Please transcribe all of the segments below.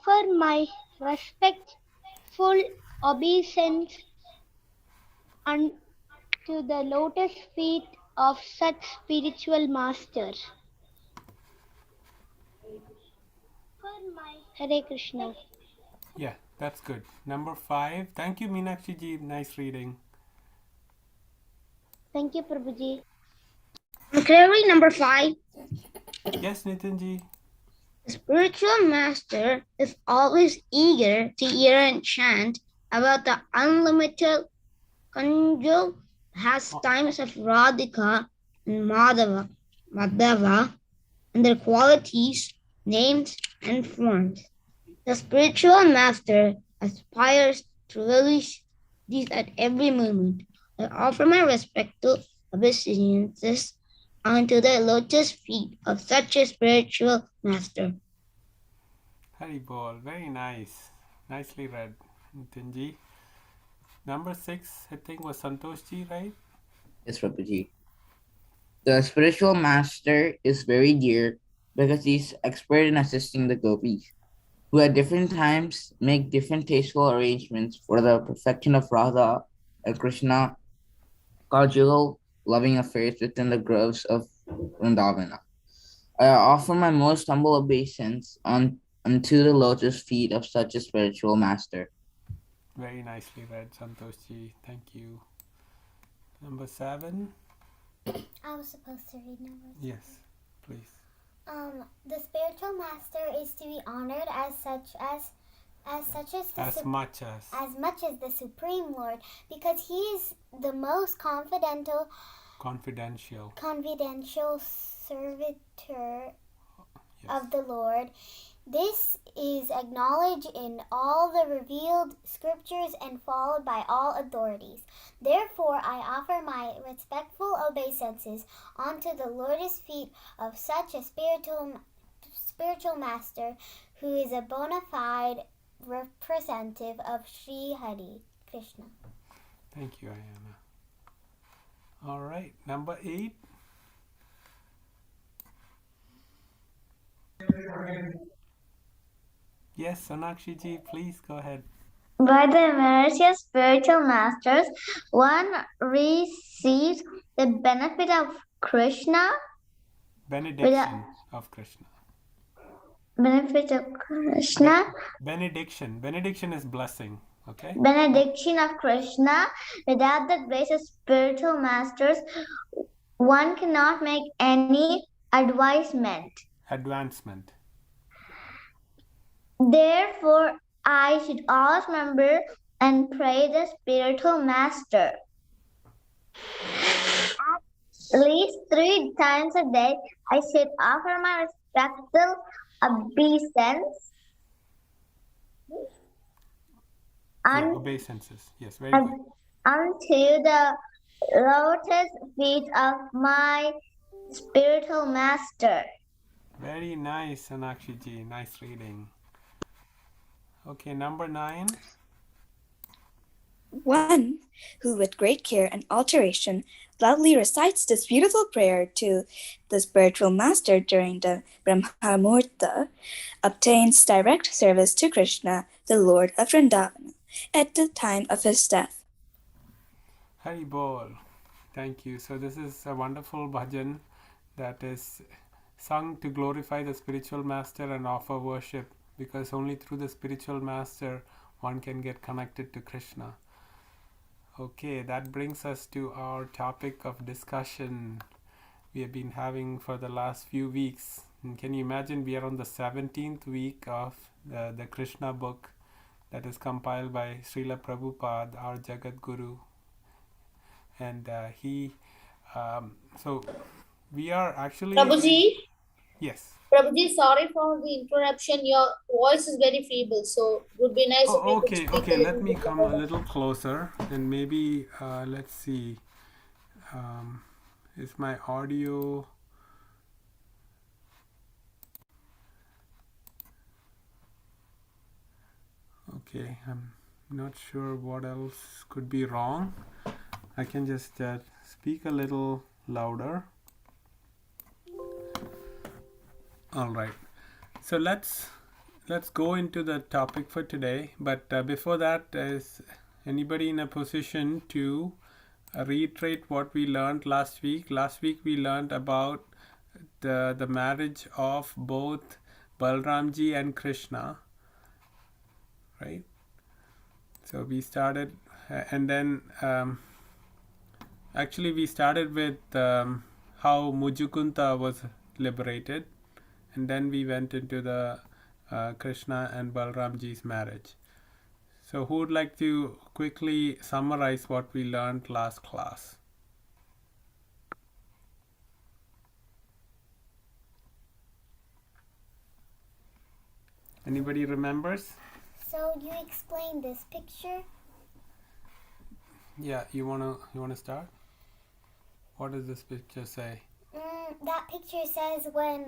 offer my respectful obeisance unto the lotus feet of such spiritual master. Hare Krishna. Yeah, that's good. Number 5. Thank you, Meenakshi ji. Nice reading. Thank you, Prabhuji. Can I read number 5? Yes, Nitin ji. The spiritual master is always eager to hear and chant about the unlimited conjugal pastimes of Radhika and Madhava and their qualities, names, and forms. The spiritual master aspires to release these at every moment. I offer my respectful obeisances unto the lotus feet of such a spiritual master. Hari Bol. Very nice. Nicely read, Nitin ji. Number 6, I think, was Santosh ji, right? Yes, Prabhuji. The spiritual master is very dear because he's expert in assisting the gopis, who at different times make different tasteful arrangements for the perfection of Radha and Krishna conjugal loving affairs within the groves of Vrindavana. I offer my most humble obeisance unto the lotus feet of such a spiritual master. Very nicely read, Santosh ji. Thank you. Number 7. I was supposed to read number 7. Yes, please. The spiritual master is to be honored as much as the Supreme Lord, because he is the most confidential servitor of the Lord. This is acknowledged in all the revealed scriptures and followed by all authorities. Therefore, I offer my respectful obeisances unto the lotus feet of such a spiritual master who is a bona fide representative of Sri Hari Krishna. Thank you, Ayana. All right, number 8. Yes, Sonakshi ji, please go ahead. By the mercy of spiritual masters, one receives the benefit of Krishna. Benediction of Krishna. Benefit of Krishna. Benediction. Benediction is blessing. Okay. Benediction of Krishna. Without the grace of spiritual masters, one cannot make any advancement. Therefore, I should always remember and pray the spiritual master. At least 3 times a day, I should offer my respectful obeisance. Obeisances. Yes, very good. Unto the lotus feet of my spiritual master. Very nice, Sonakshi ji. Nice reading. Okay, number 9. One who with great care and alteration loudly recites this beautiful prayer to the spiritual master during the Brahmamurta obtains direct service to Krishna, the Lord of Vrindavana, at the time of his death. Hari Bol. Thank you. So this is a wonderful bhajan that is sung to glorify the spiritual master and offer worship, because only through the spiritual master one can get connected to Krishna. Okay, that brings us to our topic of discussion we have been having for the last few weeks. And can you imagine, we are on the 17th week of the Krishna book that is compiled by Srila Prabhupada, our Jagat Guru. And so we are actually... Prabhuji? Yes. Prabhuji, sorry for the interruption. Your voice is very feeble, so it would be nice if you could speak okay. Let me come a little closer and maybe let's see. Is my audio... Okay, I'm not sure what else could be wrong. I can just speak a little louder. All right. So let's let's go into the topic for today. But before that, is anybody in a position to reiterate what we learned last week? Last week we learned about the marriage of both Balramji and Krishna, right? So we started, and then actually we started with how Mujukunta was liberated, and then we went into the Krishna and Balramji's marriage. So who would like to quickly summarize what we learned last class? Anybody remembers? So you explained this picture? Yeah, you wanna start? What does this picture say? That picture says when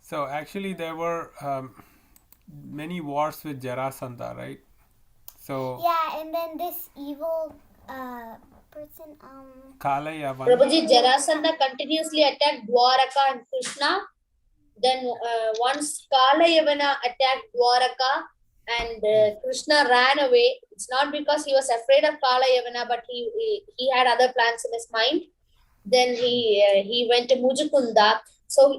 So actually there were many wars with Jarasandha, right? So yeah, and then this evil person Kalayavan. Prabhuji, Jarasandha continuously attacked Dwaraka and Krishna. Then once Kalayavana attacked Dwaraka and Krishna ran away. It's not because he was afraid of Kalayavana, but he had other plans in his mind. Then he went to Mujukunda. So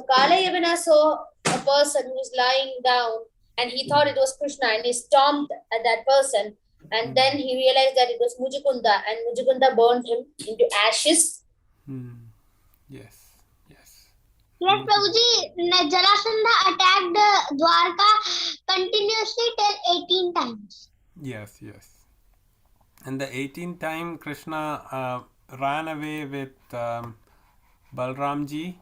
Kalayavana saw a person who was lying down, and he thought it was Krishna, and he stomped at that person. And then he realized that it was Mujukunda, and Mujukunda burned him into ashes. Yes. Yes, Prabhuji, Jarasandha attacked Dwarka continuously till 18 times. Yes. And the 18th time Krishna ran away with Balramji,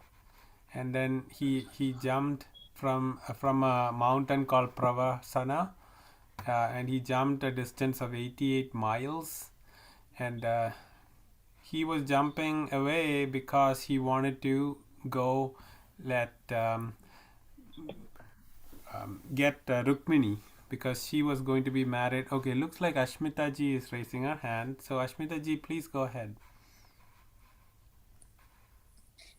and then he jumped from a mountain called Pravasana, and he jumped a distance of 88 miles, and he was jumping away because he wanted to go get Rukmini, because she was going to be married. Okay, looks like Ashmita ji is raising her hand. So Ashmita ji, please go ahead.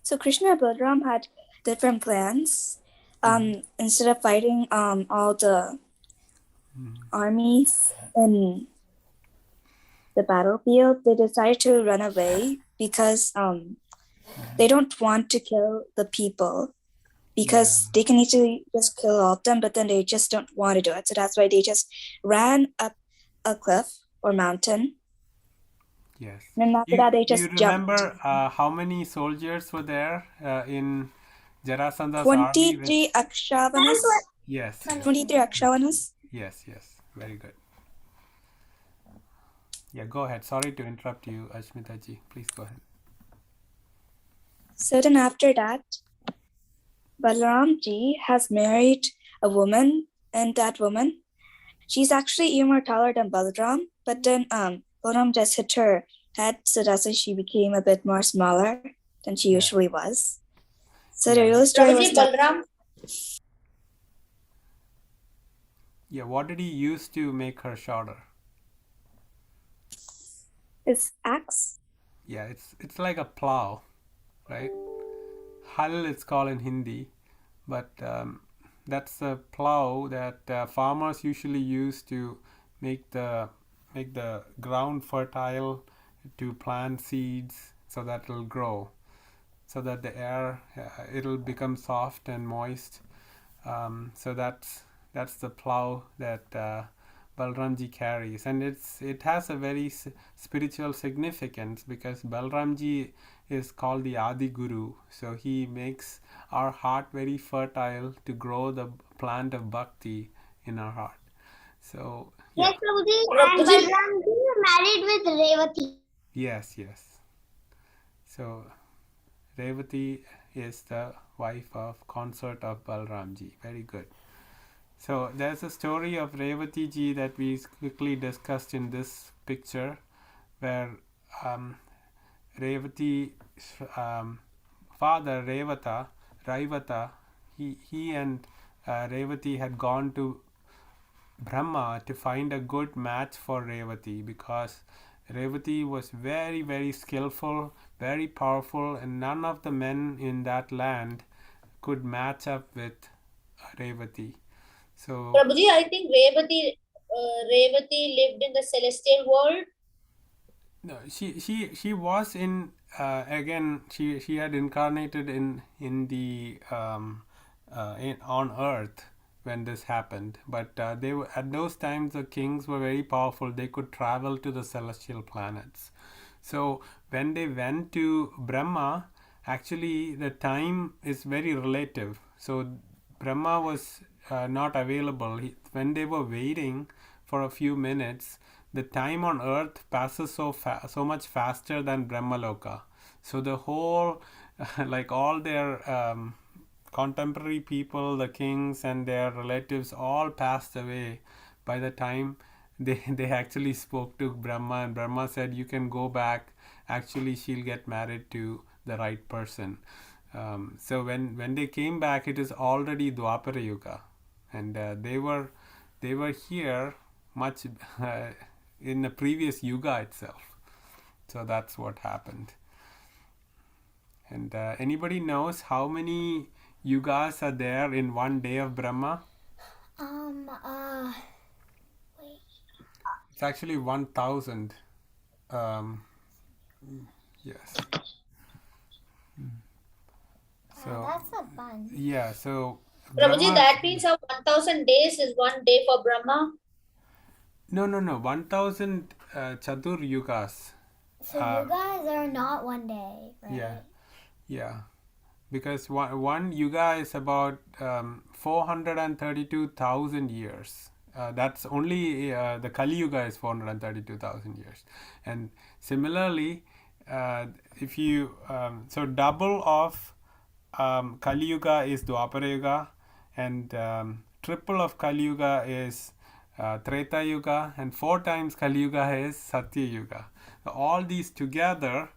So Krishna and Balaram had different plans. Instead of fighting all the armies in the battlefield, they decided to run away because they don't want to kill the people, because they can easily just kill all of them, but then they just don't want to do it. So that's why they just ran up a cliff or mountain. Yes. And then after that, they just jumped. You remember how many soldiers were there in Jarasandha's 23 army? Akshavanas. Yes. 23 Akshavanas. Yes. Very good. Yeah, go ahead. Sorry to interrupt you, Ashmita ji. Please go ahead. So then after that, Balaram ji has married a woman, and that woman, she's actually even more taller than Balaram, but then Balaram just hit her head, so that's why she became a bit more smaller than she usually was. So the real story was that Balaram. Yeah, what did he use to make her shorter? It's axe. Yeah, it's like a plow, right? Hal it's called in Hindi, but that's the plow that farmers usually use to make the ground fertile to plant seeds, so that it'll grow, so that the air it'll become soft and moist. So that's the plow that Balramji carries, and it has a very spiritual significance, because Balramji is called the Adi Guru, so he makes our heart very fertile to grow the plant of bhakti in our heart. So yeah. Yes, Prabhuji, and Balramji married with Revati. Yes. So Revati is the wife of consort of Balramji. Very good. So there's a story of Revati ji that we quickly discussed in this picture, where Revati's father Raivata, he and Revati had gone to Brahma to find a good match for Revati, because Revati was very, very skillful, very powerful, and none of the men in that land could match up with Revati. So Prabhuji, I think Revati lived in the celestial world. no, she was in again she had incarnated in the on earth when this happened, but they were at those times the kings were very powerful. They could travel to the celestial planets. So when they went to Brahma, actually the time is very relative. So Brahma was not available. When they were waiting for a few minutes, the time on earth passes so much faster than Brahmaloka. So the whole like all their contemporary people, the kings and their relatives, all passed away by the time they actually spoke to Brahma, and Brahma said, you can go back. Actually, she'll get married to the right person. So when they came back, it is already Dwapara Yuga, and they were here much in the previous Yuga itself. So that's what happened. And anybody knows how many yugas are there in one day of Brahma? Wait. It's actually 1,000. Yes. So That's a bunch. yeah. So Prabhuji, Brahma. that means our 1000 days is one day for Brahma. No. 1,000 Chatur yugas. So you guys are not one day, right? Yeah. Because one yuga is about 432,000 years. That's only the Kali Yuga is 432,000 years. And similarly, if you so double of Kali Yuga is Dwapara Yuga, and triple of Kali Yuga is Treta Yuga, and 4 times Kali Yuga is Satya Yuga. So all these together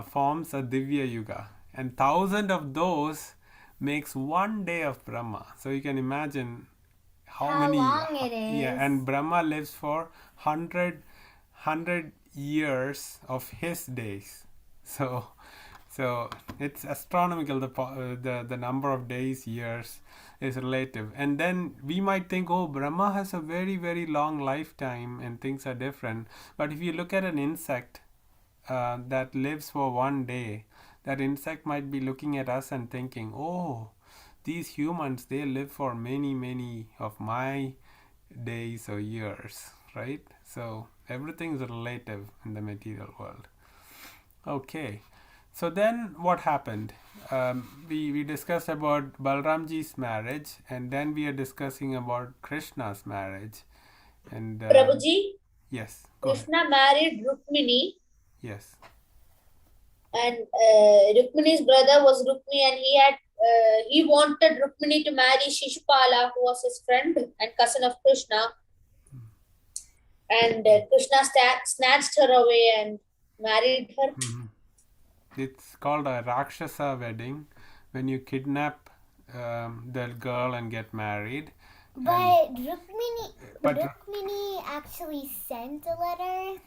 forms a Divya Yuga, and 1,000 of those makes one day of Brahma. So you can imagine how many long it is. Yeah, and Brahma lives for 100 years of his days. So it's astronomical. The number of days, years is relative. And then we might think, oh, Brahma has a very, very long lifetime and things are different. But if you look at an insect that lives for one day, that insect might be looking at us and thinking, oh, these humans, they live for many, many of my days or years, right? So everything is relative in the material world. Okay. So then what happened? We discussed about Balramji's marriage, and then we are discussing about Krishna's marriage. And Prabhuji, yes, go ahead. Krishna married Rukmini, Yes. and Rukmini's brother was Rukmi, and he wanted Rukmini to marry Shishupala, who was his friend and cousin of Krishna. And Krishna snatched her away and married her. Mm-hmm. It's called a Rakshasa wedding, when you kidnap the girl and get married. But Rukmini actually sent a letter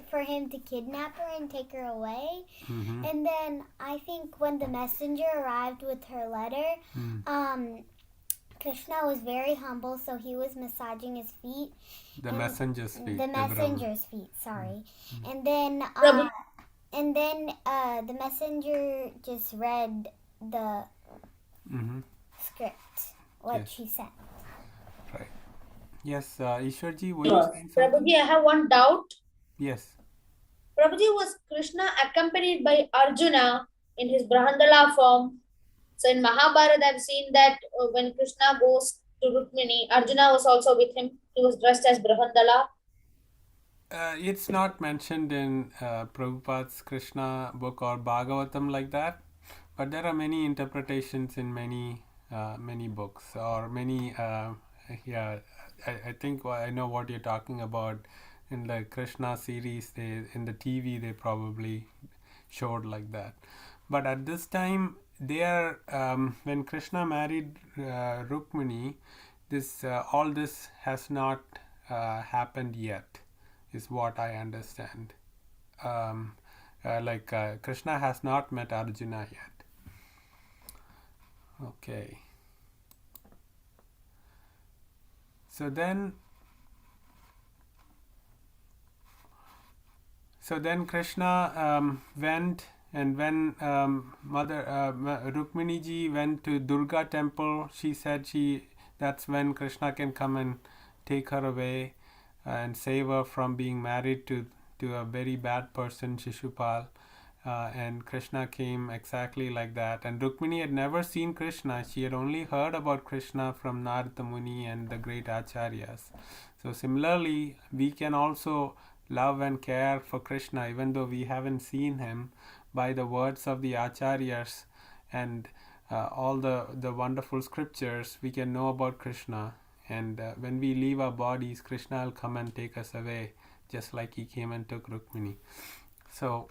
for him to kidnap her and take her away. Mm-hmm. And then I think when the messenger arrived with her letter, Krishna was very humble, so he was massaging his feet. The messenger's feet. The messenger's feet, sorry. And then the messenger just read the script, what she sent. Right. Yes, Ishwarji, were you saying something? Prabhuji, I have one doubt. Yes. Prabhuji, was Krishna accompanied by Arjuna in his Brahandala form? So in Mahabharata, I've seen that when Krishna goes to Rukmini, Arjuna was also with him. He was dressed as Brahandala. It's not mentioned in Prabhupada's Krishna book or Bhagavatam like that, but there are many interpretations in many books or many. I think I know what you're talking about. In the Krishna series, in the TV they probably showed like that. But at this time, when Krishna married Rukmini, all this has not happened yet, is what I understand. Krishna has not met Arjuna yet. Okay. So then Krishna went, and when Mother Rukmini ji went to Durga temple, she said that's when Krishna can come and take her away and save her from being married to a very bad person, Shishupal. And Krishna came exactly like that. And Rukmini had never seen Krishna. She had only heard about Krishna from Narada Muni and the great acharyas. So similarly, we can also love and care for Krishna even though we haven't seen him, by the words of the acharyas and all the wonderful scriptures. We can know about Krishna. And when we leave our bodies, Krishna will come and take us away, just like he came and took Rukmini. So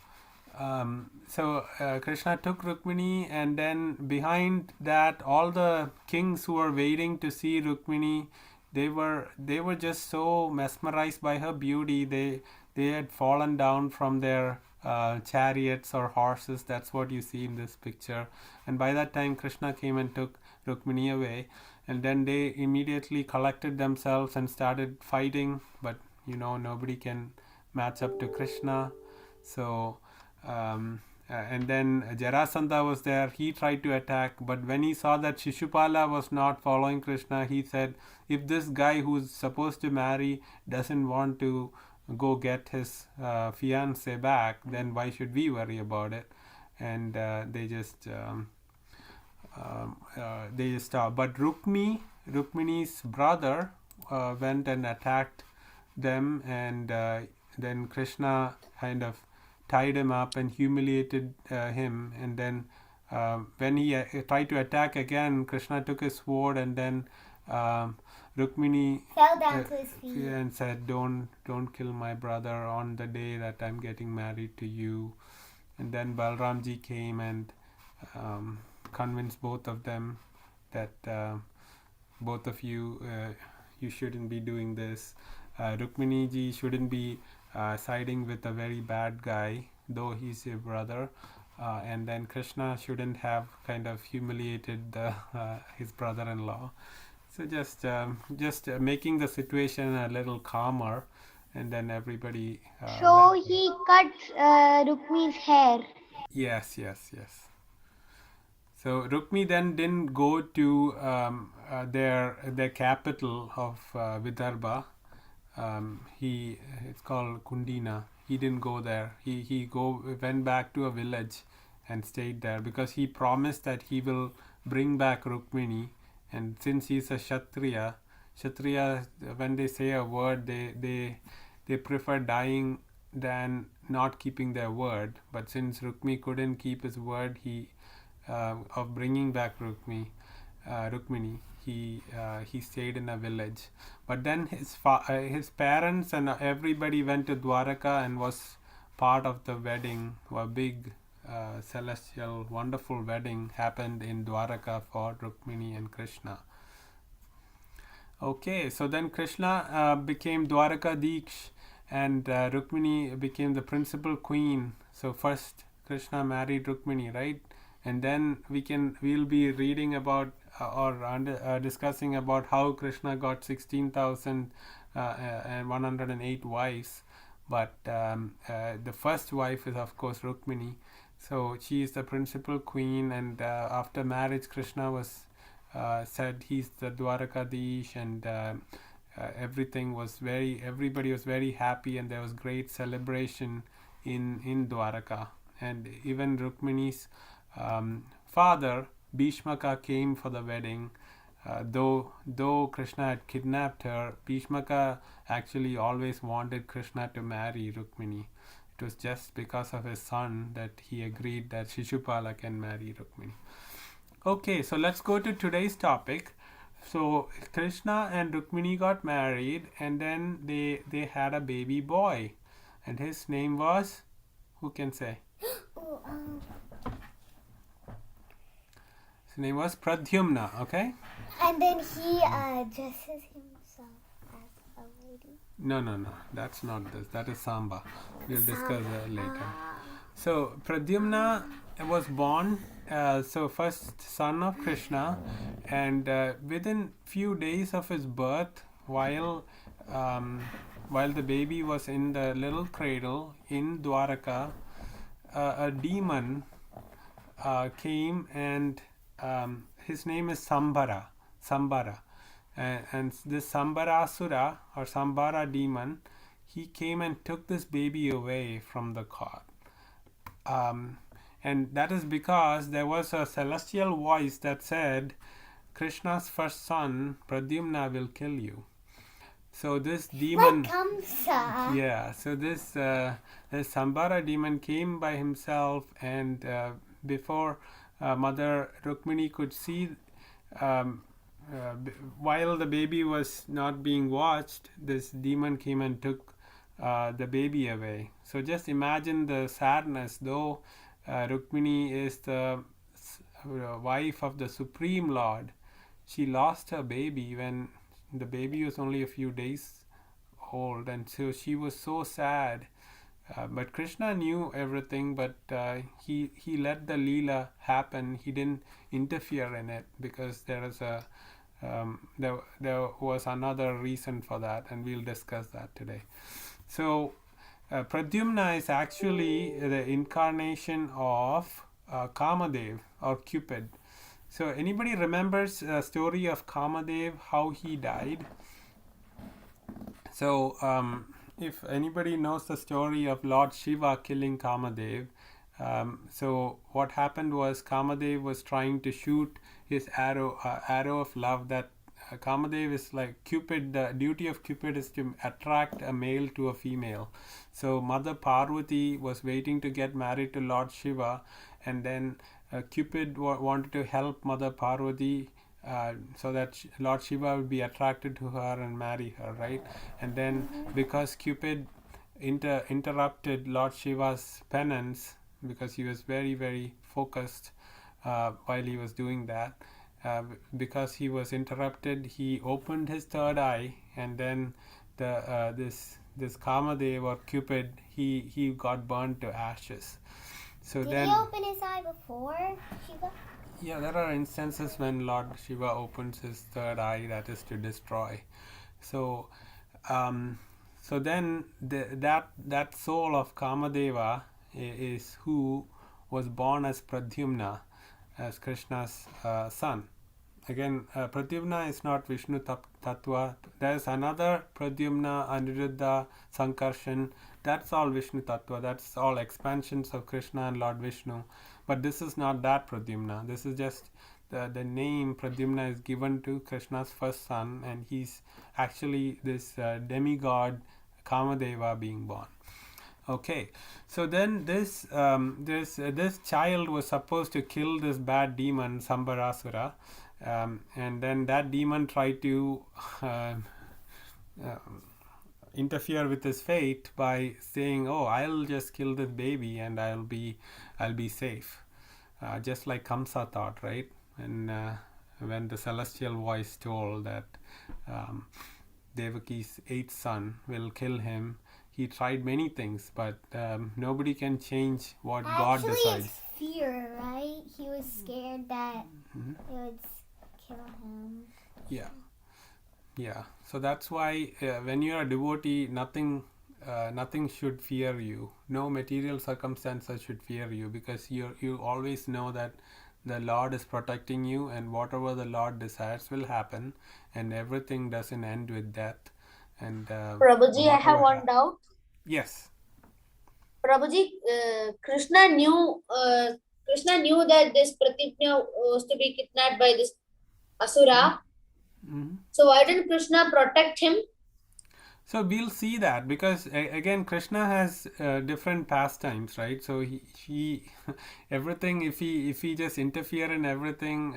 Krishna took Rukmini, and then behind that, all the kings who were waiting to see Rukmini, they were just so mesmerized by her beauty. They had fallen down from their chariots or horses. That's what you see in this picture. And by that time, Krishna came and took Rukmini away, and then they immediately collected themselves and started fighting. But nobody can match up to Krishna. So and then Jarasandha was there. He tried to attack, but when he saw that Shishupala was not following Krishna, he said, if this guy who's supposed to marry doesn't want to go get his fiancée back, then why should we worry about it? And they just stopped. But Rukmini's brother went and attacked them, and then Krishna kind of tied him up and humiliated him. And then when he tried to attack again, Krishna took his sword, and then Rukmini fell down to his feet and said, don't kill my brother on the day that I'm getting married to you. And then Balramji came and convinced both of them that both of you shouldn't be doing this. Rukmini ji shouldn't be siding with a very bad guy, though he's your brother. And then Krishna shouldn't have kind of humiliated his brother-in-law. So just making the situation a little calmer, and then everybody. So he cut Rukmini's hair. Yes. So Rukmi then didn't go to their capital of Vidarbha. It's called Kundina. He didn't go there. He went back to a village and stayed there, because he promised that he will bring back Rukmini. And since he's a Kshatriya, when they say a word, they prefer dying than not keeping their word. But since Rukmi couldn't keep his word, of bringing back Rukmini, he stayed in a village. But then his parents and everybody went to Dwaraka and was part of the wedding. A big celestial, wonderful wedding happened in Dwaraka for Rukmini and Krishna. Okay, so then Krishna became Dwarakadeesh, and Rukmini became the principal queen. So first Krishna married Rukmini, right? And then we'll be reading about discussing about how Krishna got 16,108 wives. But the first wife is of course Rukmini. So she is the principal queen, and after marriage Krishna was said he's the Dwarakadeesh, and everybody was very happy, and there was great celebration in Dwaraka. And even Rukmini's father Bhishmaka came for the wedding. Though Krishna had kidnapped her, Bhishmaka actually always wanted Krishna to marry Rukmini. It was just because of his son that he agreed that Shishupala can marry Rukmini. Okay, so let's go to today's topic. So Krishna and Rukmini got married, and then they had a baby boy, and his name was, who can say? His name was Pradhyumna, okay? And then he dresses himself as a lady. No. That's not this. That is Samba. We'll discuss that later. So Pradhyumna was born, first son of Krishna, and within few days of his birth, while the baby was in the little cradle in Dwaraka, a demon came, and his name is Sambara. And this Sambarasura or Sambara demon, he came and took this baby away from the cot. And that is because there was a celestial voice that said, Krishna's first son, Pradhyumna, will kill you. So this demon, this Sambara demon came by himself, and before Mother Rukmini could see, while the baby was not being watched, this demon came and took the baby away. So just imagine the sadness, though Rukmini is the wife of the Supreme Lord. She lost her baby when the baby was only a few days old, and so she was so sad. But Krishna knew everything, but he let the Leela happen. He didn't interfere in it because there was another reason for that, and we'll discuss that today. So Pradhyumna is actually the incarnation of Kamadev or Cupid. So anybody remembers the story of Kamadev, how he died? So if anybody knows the story of Lord Shiva killing Kamadev, so what happened was Kamadev was trying to shoot his arrow of love. That Kamadev is like Cupid. The duty of Cupid is to attract a male to a female. So Mother Parvati was waiting to get married to Lord Shiva, and then Cupid wanted to help Mother Parvati so that Lord Shiva would be attracted to her and marry her, right? And then because Cupid interrupted Lord Shiva's penance, because he was very, very focused while he was doing that, because he was interrupted, he opened his third eye, and then this Kamadev or Cupid, he got burned to ashes. So Did he open his eye before Shiva? Yeah, there are instances when Lord Shiva opens his third eye, that is to destroy. So then that soul of Kamadeva is who was born as Pradhyumna, as Krishna's son. Again, Pradhyumna is not Vishnu Tattva. There is another Pradhyumna, Aniruddha, Sankarshan. That's all Vishnu Tattva. That's all expansions of Krishna and Lord Vishnu. But this is not that Pradhyumna. This is just the name Pradhyumna is given to Krishna's first son, and he's actually this demigod Kamadeva being born. Okay, so then this child was supposed to kill this bad demon Sambarasura, and then that demon tried to interfere with his fate by saying, "Oh, I'll just kill this baby and I'll be safe," just like Kamsa thought, right? And when the celestial voice told that Devaki's eighth son will kill him, he tried many things, but nobody can change what God decides. It's fear, right? He was scared that it would kill him. Yeah. So that's why when you are a devotee, nothing should fear you. No material circumstances should fear you, because you always know that the Lord is protecting you, and whatever the Lord desires will happen, and everything doesn't end with death. And Prabhuji, I have one doubt. Yes. Prabhuji, Krishna knew that this Pradhyumna was to be kidnapped by this Asura. Mm-hmm. So why didn't Krishna protect him? So we'll see that, because again Krishna has different pastimes, right? So he everything, if he just interfere in everything,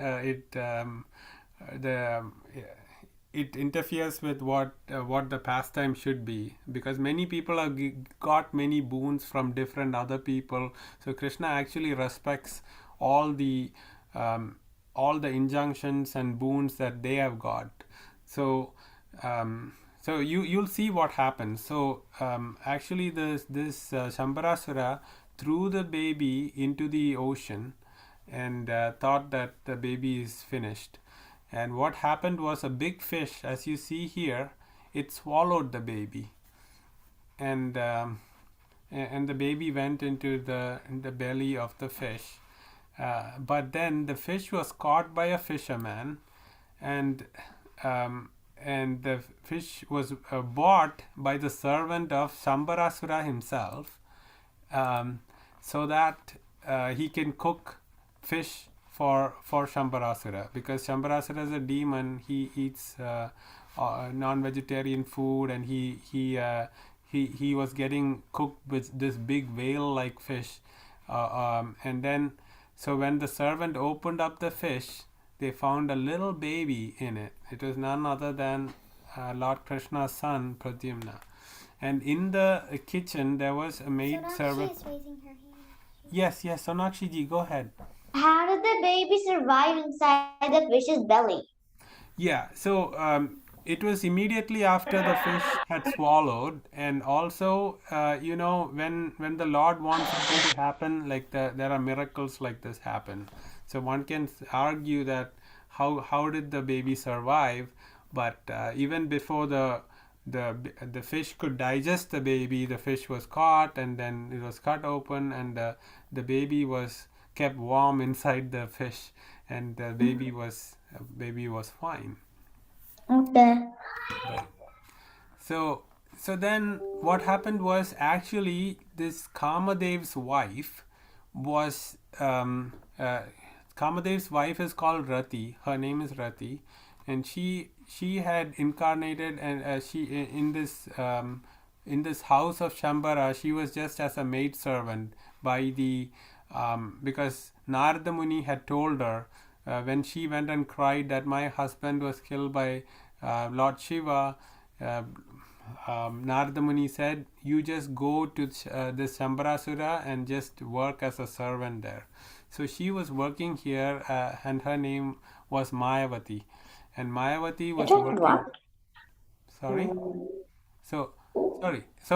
it interferes with what the pastime should be, because many people have got many boons from different other people. So Krishna actually respects all the injunctions and boons that they have got. So you'll see what happens. So actually this Shambarasura threw the baby into the ocean and thought that the baby is finished. And what happened was a big fish, as you see here, it swallowed the baby, and the baby went into the belly of the fish. But then the fish was caught by a fisherman, and the fish was bought by the servant of Sambarasura himself, so that he can cook fish for Shambarasura, because Shambarasura is a demon. He eats non-vegetarian food, and he was getting cooked with this big whale-like fish, and then so when the servant opened up the fish, they found a little baby in it. It was none other than Lord Krishna's son, Pradhyumna. And in the kitchen, there was a maid servant. Sonakshi is raising her hand. Yes, Sonakshi ji, go ahead. How did the baby survive inside the fish's belly? Yeah, so it was immediately after the fish had swallowed, and also, when the Lord wants something to happen, like there are miracles like this happen. So one can argue that how did the baby survive? But even before the fish could digest the baby, the fish was caught, and then it was cut open, and the baby was kept warm inside the fish, and the baby was fine. Okay. Right. So then what happened was, actually this Kamadev's wife was Kamadev's wife is called Rati. Her name is Rati, and she had incarnated, and she in this house of Shambara, she was just as a maid servant by the because Narada Muni had told her, when she went and cried that my husband was killed by Lord Shiva, Narada Muni said, you just go to this Shambarasura and just work as a servant there. So she was working here, and her name was Mayavati, and Mayavati was working. Sorry. So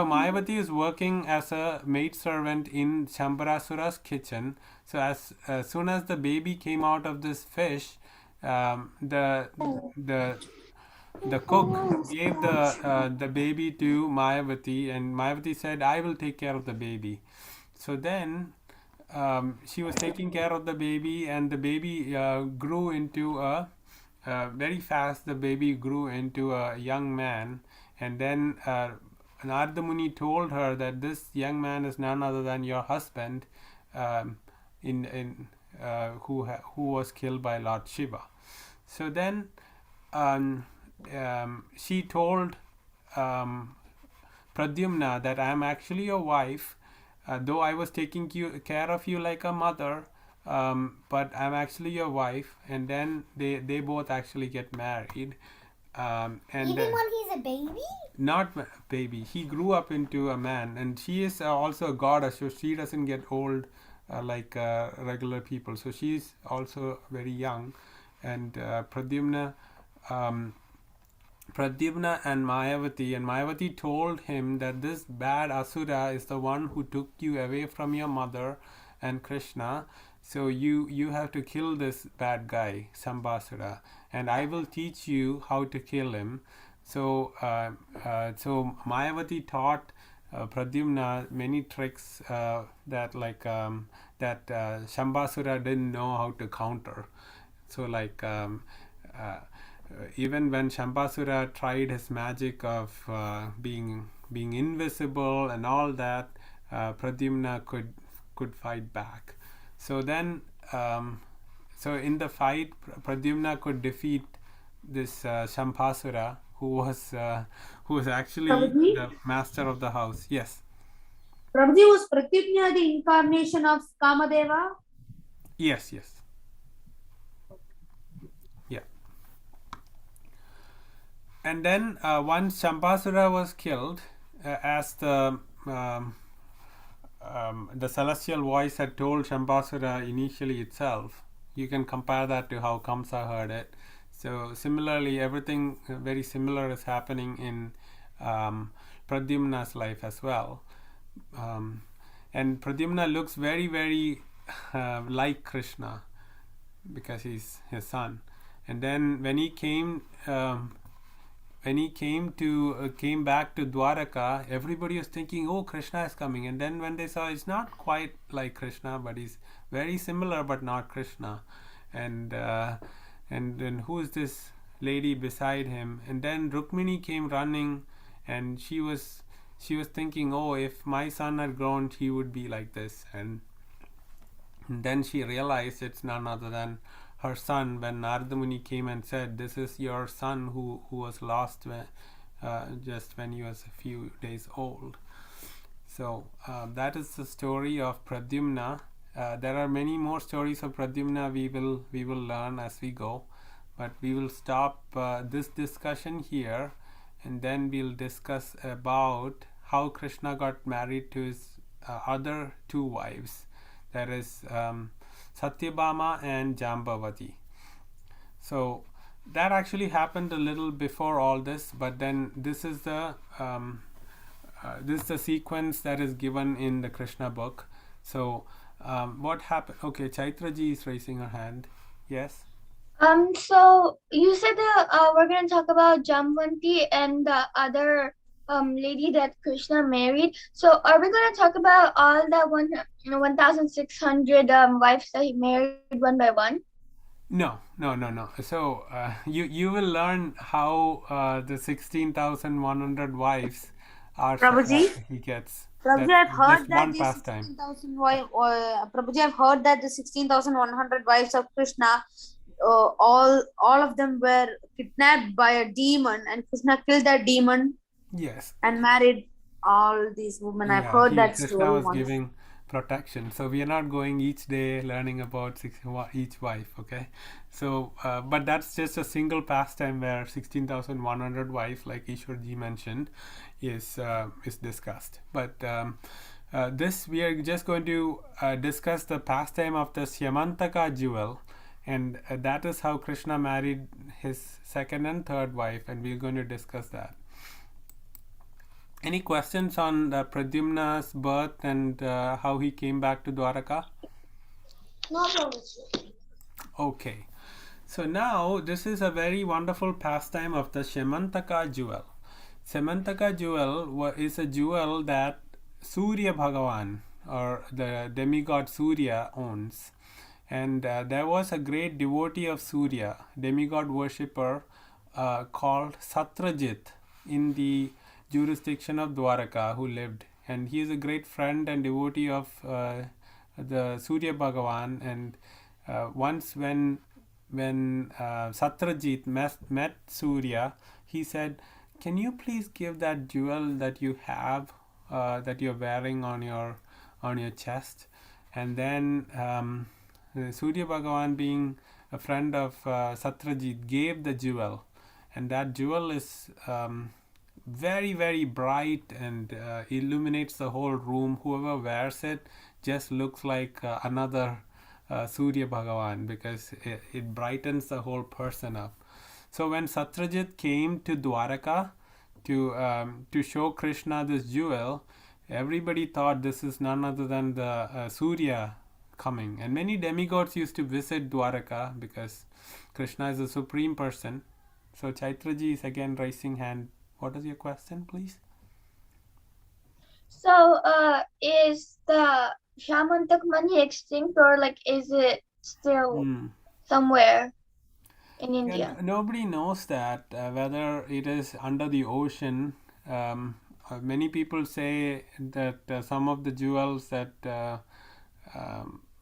Mayavati is working as a maid servant in Shambarasura's kitchen. So as soon as the baby came out of this fish, the cook gave the baby to Mayavati, and Mayavati said, I will take care of the baby. So then she was taking care of the baby, and the baby grew into very fast. The baby grew into a young man, and then Narada Muni told her that this young man is none other than your husband, who was killed by Lord Shiva. So then she told Pradhyumna that I am actually your wife, though I was taking care of you like a mother, but I'm actually your wife. And then they both actually get married. And Even when he's a baby? Not baby. He grew up into a man, and she is also a goddess, so she doesn't get old like regular people. So she's also very young, and Pradhyumna and Mayavati told him that this bad Asura is the one who took you away from your mother and Krishna. So you have to kill this bad guy, Sambasura, and I will teach you how to kill him. So Mayavati taught Pradhyumna many tricks that Shambasura didn't know how to counter. So even when Shambasura tried his magic of being invisible and all that, Pradhyumna could fight back. So then, so in the fight, Pradhyumna could defeat this Shambasura, who was actually Prabhuji? the master of the house. Yes. Prabhuji, was Pratyumna the incarnation of Kamadeva? Yes. Yeah. And then once Shambasura was killed, as the celestial voice had told Shambasura initially itself, you can compare that to how Kamsa heard it. So similarly, everything very similar is happening in Pradyumna's life as well. And Pradyumna looks very, very like Krishna, because he's his son. And then when he came came back to Dwaraka, everybody was thinking, oh, Krishna is coming. And then when they saw, it's not quite like Krishna, but he's very similar but not Krishna. And then who is this lady beside him? And then Rukmini came running, and she was thinking, oh, if my son had grown, he would be like this. And then she realized it's none other than her son, when Narada Muni came and said, this is your son who was lost just when he was a few days old. So that is the story of Pradhyumna. There are many more stories of Pradhyumna we will learn as we go, but we will stop this discussion here, and then we'll discuss about how Krishna got married to his other two wives. That is Satyabhama and Jambavati. So that actually happened a little before all this, but then this is the sequence that is given in the Krishna book. So what happened? Okay, Chaitraji is raising her hand. Yes. So you said that we're going to talk about Jamvanti and the other lady that Krishna married. So are we going to talk about all the 1,600 wives that he married one by one? No. So you will learn how the 16,100 wives are Prabhuji? he gets. Prabhuji, That's I've heard just that one the pastime. 16,000 wives. Prabhuji, I've heard that the 16,100 wives of Krishna, all of them were kidnapped by a demon, and Krishna killed that demon. Yes. And married all these women. I've heard that Krishna story was once. giving protection. So we are not going each day learning about each wife, okay? So, but that's just a single pastime where 16,100 wives, like Ishwarji mentioned, is discussed. But this we are just going to discuss the pastime of the Syamantaka jewel, and that is how Krishna married his second and third wife, and we're going to discuss that. Any questions on Pradhyumna's birth and how he came back to Dwaraka? No problem. Okay. So now this is a very wonderful pastime of the Syamantaka jewel. Syamantaka jewel is a jewel that Surya Bhagavan, or the demigod Surya, owns. And there was a great devotee of Surya, demigod worshipper, called Satrajit in the jurisdiction of Dwaraka, who lived, and he is a great friend and devotee of the Surya Bhagavan. And once when Satrajit met Surya, he said, can you please give that jewel that you have, that you're wearing on your chest? And then Surya Bhagavan, being a friend of Satrajit, gave the jewel, and that jewel is very, very bright and illuminates the whole room. Whoever wears it just looks like another Surya Bhagavan, because it brightens the whole person up. So when Satrajit came to Dwaraka to show Krishna this jewel, everybody thought this is none other than the Surya coming. And many demigods used to visit Dwaraka because Krishna is the supreme person. So Chaitraji is again raising hand. What is your question, please? So is the Syamantaka money extinct, or like is it still somewhere in India? Nobody knows that, whether it is under the ocean. Many people say that some of the jewels that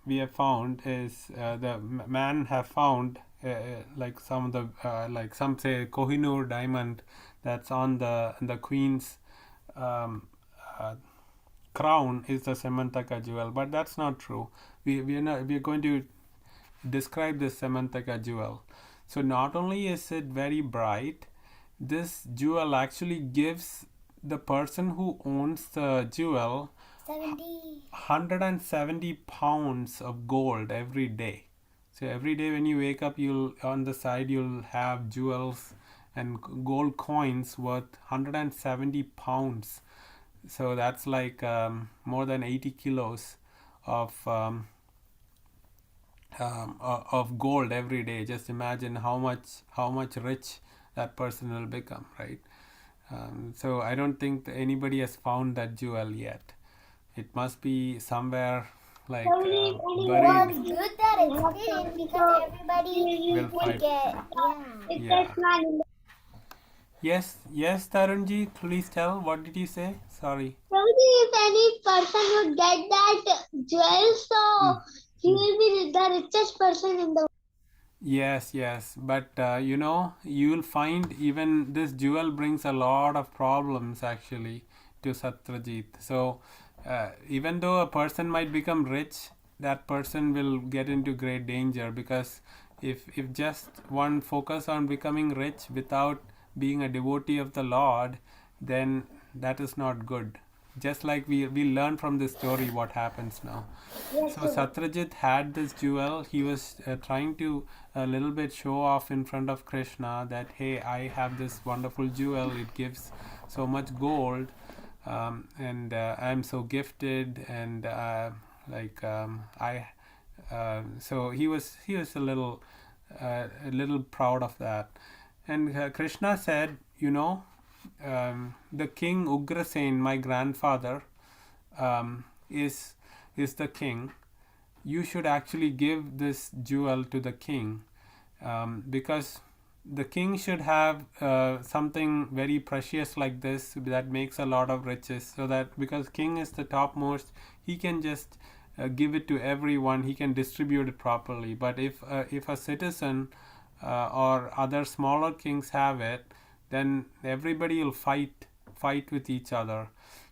we have found is the man have found, like some of the like some say Kohinoor diamond that's on the queen's crown is the Syamantaka jewel, but that's not true. We are going to describe this Syamantaka jewel. So not only is it very bright, this jewel actually gives the person who owns the jewel 170 pounds of gold every day. So every day when you wake up, on the side you'll have jewels and gold coins worth 170 pounds. So that's like more than 80 kilos of of gold every day. Just imagine how much rich that person will become, right? So I don't think anybody has found that jewel yet. It must be somewhere like Only Well, buried. it's good that it's hidden because everybody Will would fight. get, yeah. Yeah. Yes, Tarunji, please tell. What did you say? Sorry. Prabhuji, if any person would get that jewel, so he will be the richest person in the world. Yes, but you will find even this jewel brings a lot of problems actually to Satyajit. So, even though a person might become rich, that person will get into great danger because if just one focus on becoming rich without being a devotee of the Lord, then that is not good. Just like we learn from this story what happens now. So Satyajit had this jewel. He was trying to a little bit show off in front of Krishna that hey, I have this wonderful jewel. It gives so much gold, and I'm so gifted, and I. So he was a little proud of that, and Krishna said, the king Ugrasen, my grandfather, is the king. You should actually give this jewel to the king, because the king should have something very precious like this that makes a lot of riches, so that because king is the topmost, he can just give it to everyone, he can distribute it properly. But if a citizen or other smaller kings have it, then everybody will fight with each other.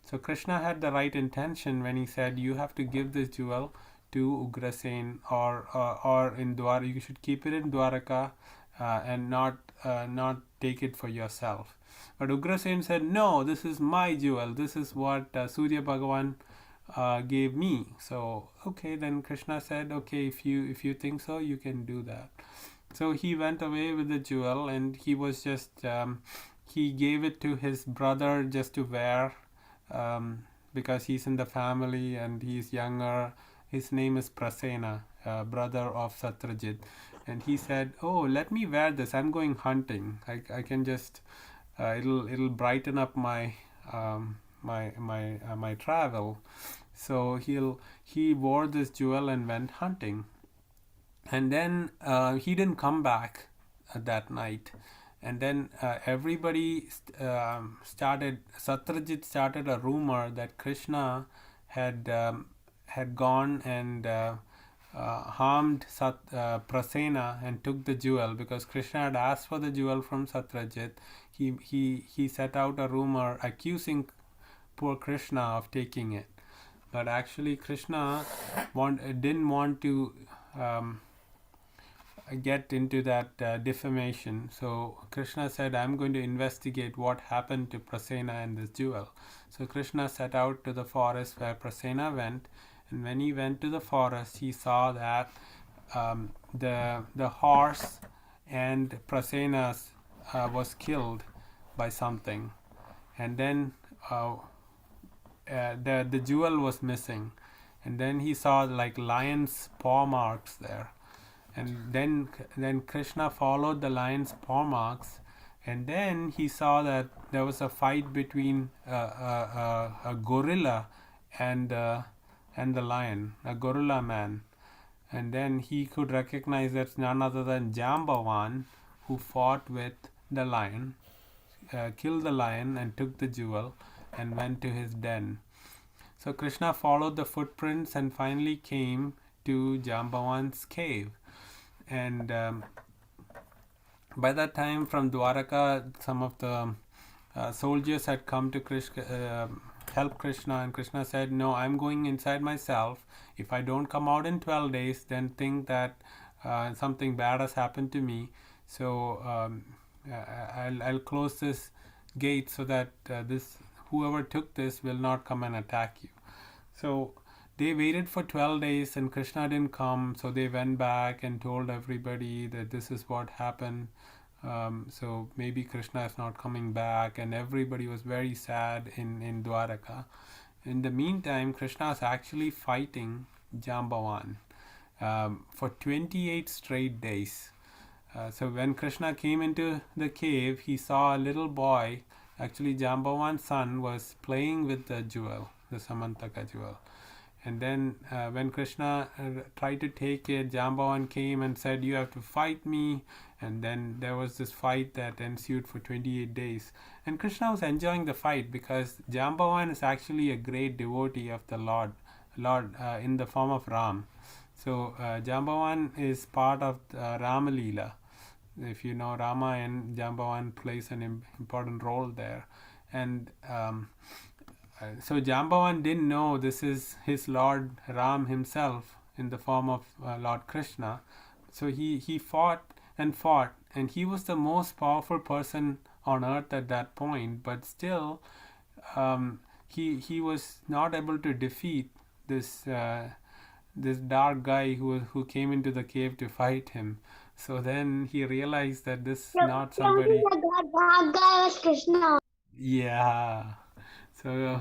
So Krishna had the right intention when he said you have to give this jewel to Ugrasen, or in Dwaraka. You should keep it in Dwaraka, and not take it for yourself. But Ugrasen said, no, this is my jewel. This is what Surya Bhagavan gave me. So okay, then Krishna said, okay, if you think so, you can do that. So he went away with the jewel, and he was just he gave it to his brother just to wear, because he's in the family and he's younger. His name is Prasena, brother of Satyajit, and he said, "Oh, let me wear this. I'm going hunting. I can just it'll brighten up my my travel." So he wore this jewel and went hunting, and then he didn't come back that night. And then everybody started. Satyajit started a rumor that Krishna had gone and harmed Prasena and took the jewel, because Krishna had asked for the jewel from Satyajit. He set out a rumor accusing poor Krishna of taking it, but actually Krishna didn't want to get into that defamation. So Krishna said, I'm going to investigate what happened to Prasena and this jewel. So Krishna set out to the forest where Prasena went, and when he went to the forest, he saw that the horse and Prasena's was killed by something, and then the jewel was missing, and then he saw like lion's paw marks there. And then Krishna followed the lion's paw marks, and then he saw that there was a fight between a gorilla and the lion, a gorilla man. And then he could recognize that's none other than Jambavan, who fought with the lion, killed the lion and took the jewel and went to his den. So Krishna followed the footprints and finally came to Jambavan's cave. And by that time, from Dwaraka, some of the soldiers had come to help Krishna, and Krishna said, no, I'm going inside myself. If I don't come out in 12 days, then think that something bad has happened to me. So I'll close this gate so that whoever took this will not come and attack you. So they waited for 12 days and Krishna didn't come, so they went back and told everybody that this is what happened. So maybe Krishna is not coming back, and everybody was very sad in Dwaraka. In the meantime, Krishna is actually fighting Jambavan. for 28 straight days. So when Krishna came into the cave, he saw a little boy. Actually, Jambawan's son was playing with the jewel, the Syamantaka jewel. And then when Krishna tried to take it, Jambavan came and said, "You have to fight me." And then there was this fight that ensued for 28 days. And Krishna was enjoying the fight because Jambavan is actually a great devotee of the Lord in the form of Ram. So Jambavan is part of Rama Leela. If you know, Rama and Jambavan plays an important role there. And so Jambavan didn't know this is his Lord Ram himself in the form of Lord Krishna. So he fought and fought, and he was the most powerful person on earth at that point. But still, he was not able to defeat this dark guy who came into the cave to fight him. So then he realized that this is not somebody. That guy was Krishna. Yeah. So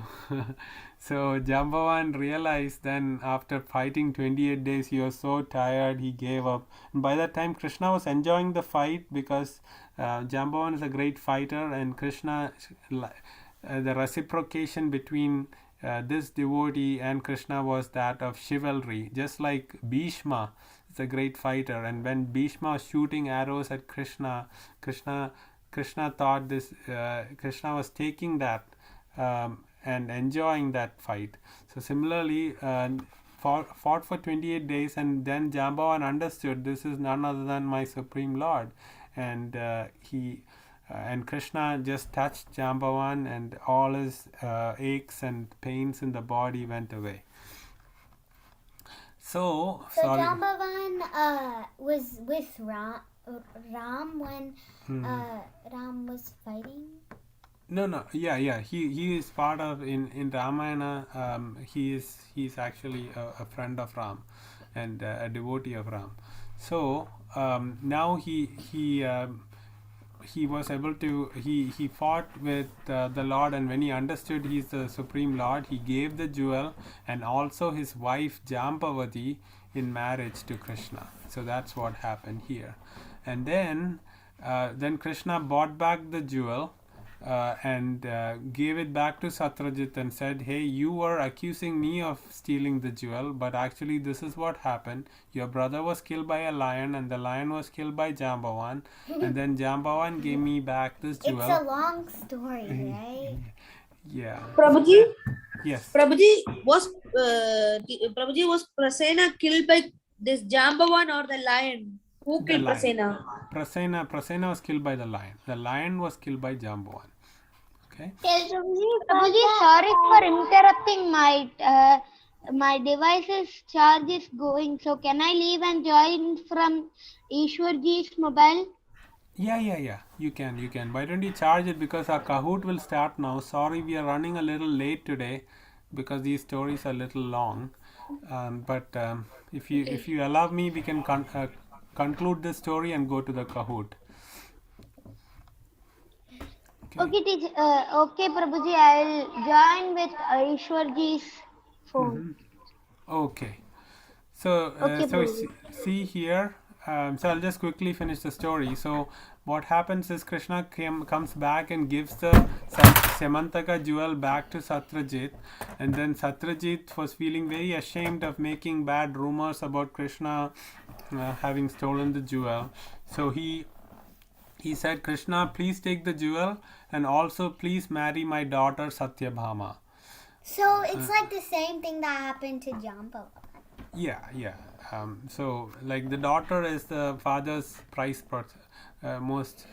so Jambavan realized then after fighting 28 days he was so tired he gave up. And by that time Krishna was enjoying the fight because Jambavan is a great fighter, and Krishna, the reciprocation between this devotee and Krishna was that of chivalry, just like Bhishma is a great fighter, and when Bhishma was shooting arrows at Krishna thought this Krishna was taking that and enjoying that fight. So similarly, fought for 28 days, and then Jambavan understood this is none other than my Supreme Lord, and and Krishna just touched Jambavan, and all his aches and pains in the body went away. So Jambavan was with Ram when Ram was fighting. No. Yeah. He is part of in Ramayana. He's actually a friend of Ram, and a devotee of Ram. So now he was able to he fought with the Lord, and when he understood he's the Supreme Lord, he gave the jewel and also his wife Jambavati in marriage to Krishna. So that's what happened here. And then Krishna bought back the jewel and gave it back to Satyajit and said, "Hey, you were accusing me of stealing the jewel, but actually this is what happened. Your brother was killed by a lion, and the lion was killed by Jambavan, and then Jambavan gave me back this jewel." It's a long story, right? Yeah. Prabhuji? Yes. Prabhuji, was Prasena killed by this Jambavan or the lion? Who killed Prasena? Prasena was killed by the lion. The lion was killed by Jambavan. Okay. Prabhuji, sorry for interrupting. My device's charge is going. So can I leave and join from Ishwarji's mobile? Yeah. You can. Why don't you charge it, because our Kahoot will start now. Sorry, we are running a little late today because these stories are a little long. But if you allow me, we can conclude this story and go to the Kahoot. Okay, teacher. Okay, Prabhuji, I'll join with Ishwarji's phone. Okay. So see here. So I'll just quickly finish the story. So what happens is Krishna comes back and gives the Syamantaka jewel back to Satyajit, and then Satyajit was feeling very ashamed of making bad rumors about Krishna having stolen the jewel. So he said, "Krishna, please take the jewel, and also please marry my daughter Satyabhama." So it's like the same thing that happened to Jambavan. Yeah. So like the daughter is the father's most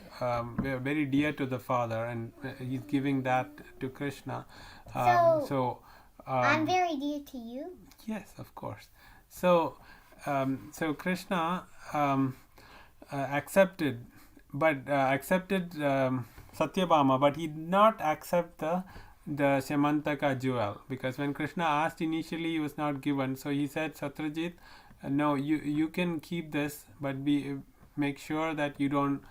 very dear to the father, and he's giving that to Krishna. I'm very dear to you. Yes, of course. So Krishna accepted Satyabhama, but he did not accept the Syamantaka jewel, because when Krishna asked initially, he was not given. So he said, "Satyajit, no, you can keep this, but make sure that you don't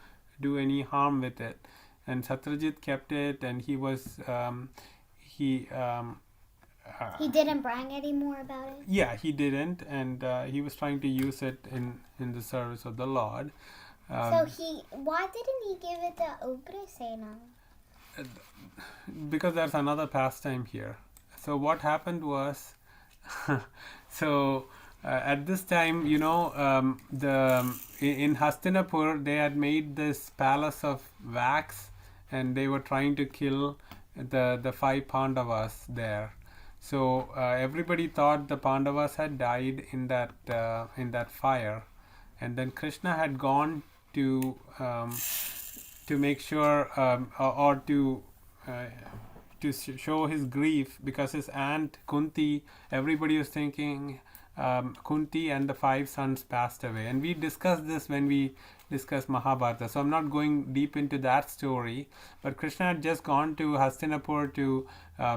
do any harm with it." And Satyajit kept it, and he was He didn't brag anymore about it. Yeah, he didn't, and he was trying to use it in the service of the Lord. So why didn't he give it to Ugrasena? Because there's another pastime here. So what happened was, so at this time, in Hastinapur they had made this palace of wax, and they were trying to kill the five Pandavas there. So everybody thought the Pandavas had died in that fire, and then Krishna had gone to make sure, or to show his grief, because his aunt Kunti, everybody was thinking Kunti and the five sons passed away, and we discussed this when we discussed Mahabharata, so I'm not going deep into that story. But Krishna had just gone to Hastinapur to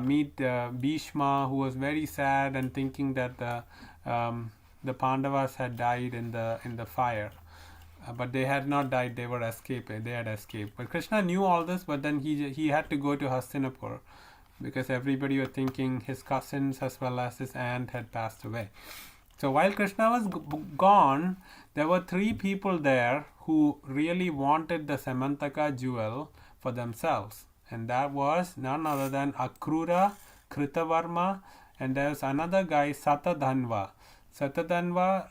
meet Bhishma, who was very sad and thinking that the Pandavas had died in the fire. But they had not died; they had escaped. But Krishna knew all this, but then he had to go to Hastinapur, because everybody was thinking his cousins as well as his aunt had passed away. So while Krishna was gone, there were three people there who really wanted the Syamantaka jewel for themselves, and that was none other than Akrura, Kritavarma, and there's another guy, Satadhanva. Satadhanva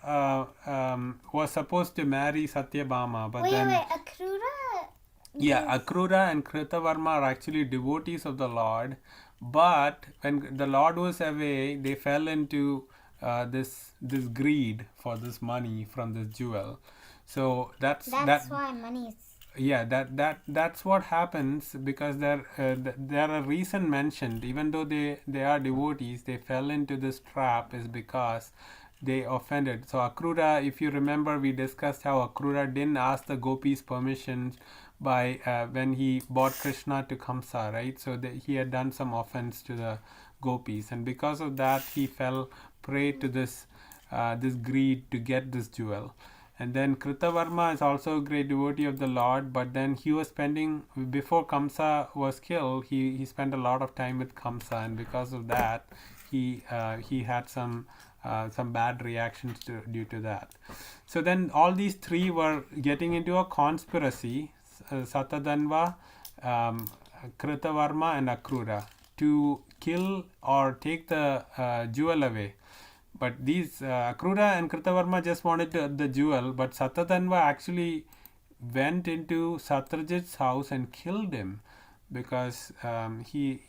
was supposed to marry Satyabhama, but then Akrura? yeah, Akrura and Kritavarma are actually devotees of the Lord, but when the Lord was away, they fell into this greed for this money from this jewel. So that's why money is. Yeah, that's what happens, because there are reason mentioned. Even though they are devotees, they fell into this trap is because they offended. So Akrura, if you remember, we discussed how Akrura didn't ask the gopis permission by when he brought Krishna to Kamsa, right? So he had done some offense to the gopis, and because of that he fell prey to this greed to get this jewel. And then Kritavarma is also a great devotee of the Lord, but then he was spending, before Kamsa was killed, he spent a lot of time with Kamsa, and because of that he had some bad reactions due to that. So then all these three were getting into a conspiracy, Satadhanva, Kritavarma and Akrura, to kill or take the jewel away. But these Akrura and Kritavarma just wanted the jewel, but Satadhanva actually went into Satyajit's house and killed him, because he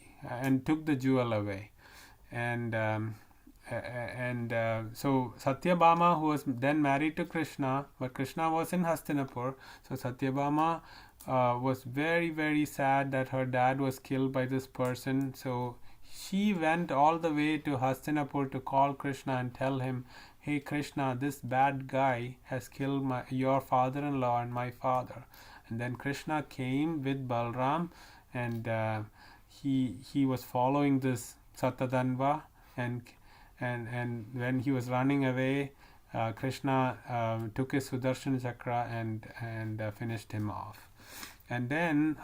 took the jewel away. And so Satyabhama, who was then married to Krishna, but Krishna was in Hastinapur, so Satyabhama was very, very sad that her dad was killed by this person. So she went all the way to Hastinapur to call Krishna and tell him, hey Krishna, this bad guy has killed your father-in-law and my father. And then Krishna came with Balram, and he was following this Satadhanva, and when he was running away, Krishna took his Sudarshan Chakra and finished him off. And then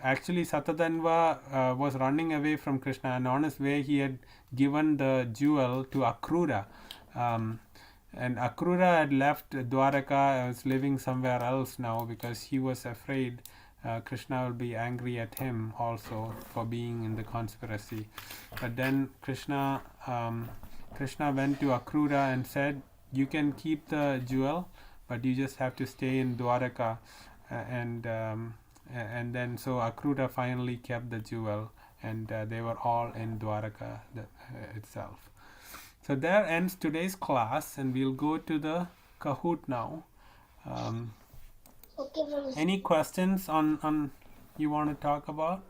actually Satadhanva was running away from Krishna, and on his way he had given the jewel to Akrura. And Akrura had left Dwaraka, was living somewhere else now, because he was afraid Krishna will be angry at him also for being in the conspiracy. But then Krishna went to Akrura and said, you can keep the jewel, but you just have to stay in Dwaraka. And then so Akrura finally kept the jewel, and they were all in Dwaraka itself. So there ends today's class, and we'll go to the Kahoot now. Okay, Any questions on you want to talk about?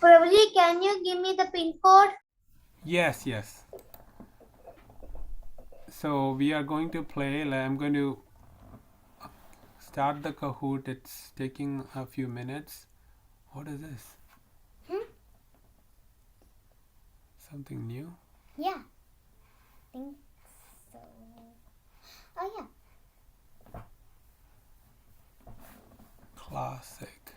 Prabhuji, can you give me the pin code? Yes. So we are going to play. I'm going to start the Kahoot. It's taking a few minutes. What is this? Something new? Yeah. I think so. Oh yeah. Classic.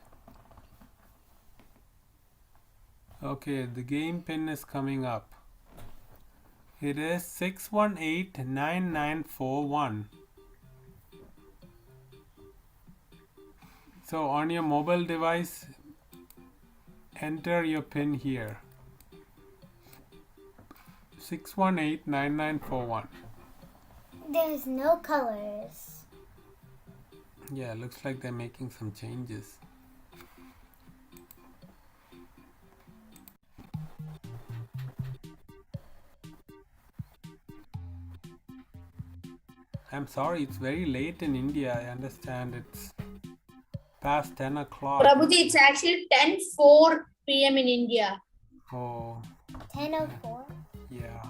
Okay, the game pin is coming up. It is 6189941. So on your mobile device, enter your pin here. 6189941. There's no colors. Yeah, looks like they're making some changes. I'm sorry, it's very late in India. I understand it's past 10 o'clock. Prabhuji, it's actually 10:04 p.m. in India. Oh, 10:04. yeah.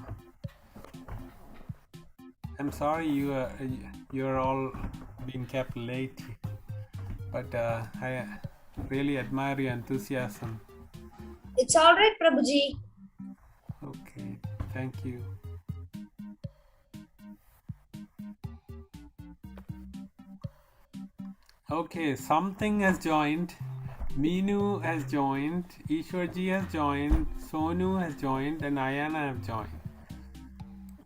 I'm sorry you're all being kept late, but I really admire your enthusiasm. It's all right, Prabhuji. Okay, thank you. Okay, something has joined. Meenu has joined. Ishwarji has joined. Sonu has joined, and Ayana have joined.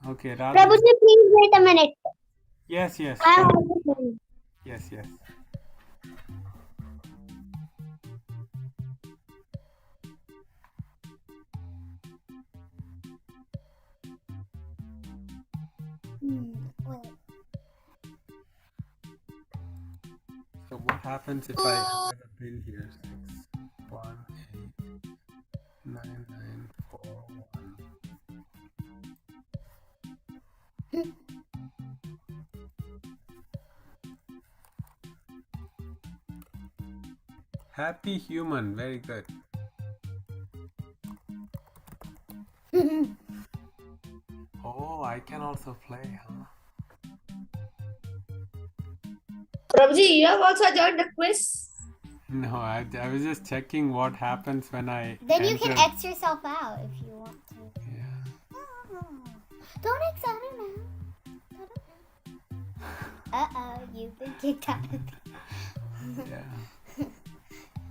Okay, Radha. Prabhuji, please wait a minute. Yes, yes. I have a question. Yes, yes. Wait. So what happens if I put a pin here? 6189941. Happy human, very good. Oh, I can also play, huh? Prabhuji, you have also joined the quiz. No, I was just checking what happens when I Then you can enter. X yourself out if you want to. Yeah. Don't X out now. Uh-oh, you've been kicked out of the... Yeah.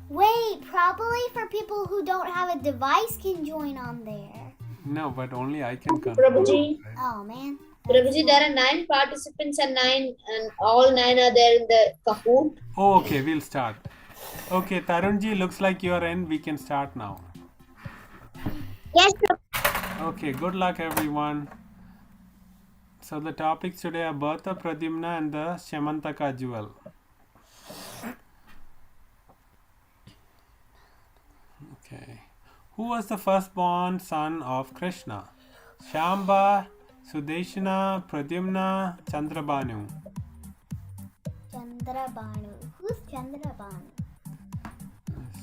Wait, probably for people who don't have a device can join on there. No, but only I can control. Prabhuji. Right? Oh, man. Prabhuji, there are 9 participants and all 9 are there in the Kahoot. Oh, okay, we'll start. Okay, Tarunji, looks like you're in. We can start now. Yes, Okay, good luck, everyone. So the topics today are birth of Pradhyumna and the Syamantaka jewel. Okay. Who was the firstborn son of Krishna? Shamba, Sudeshana, Pradhyumna, Chandrabhanu. Chandrabhanu. Who's Chandrabhanu?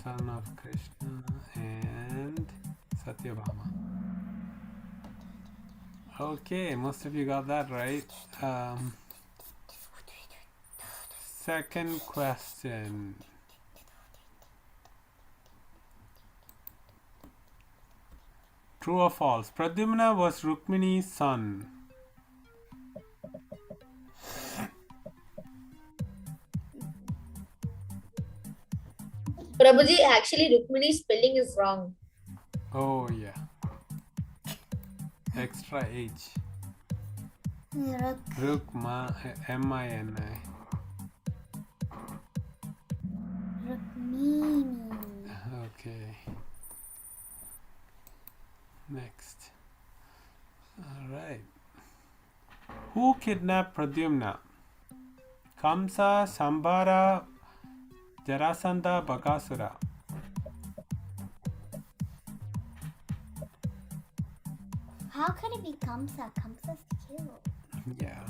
Son of Krishna and Satyabhama. Okay, most of you got that right. Second question. True or false? Pradhyumna was Rukmini's son. Prabhuji, actually Rukmini's spelling is wrong. Oh yeah. Extra H. Rukma, M-I-N-I. Rukmini. Okay. Next. Alright. Who kidnapped Pradhyumna? Kamsa, Sambara, Jarasandha, Bakasura. How could it be Kamsa? Kamsa's cute. Yeah.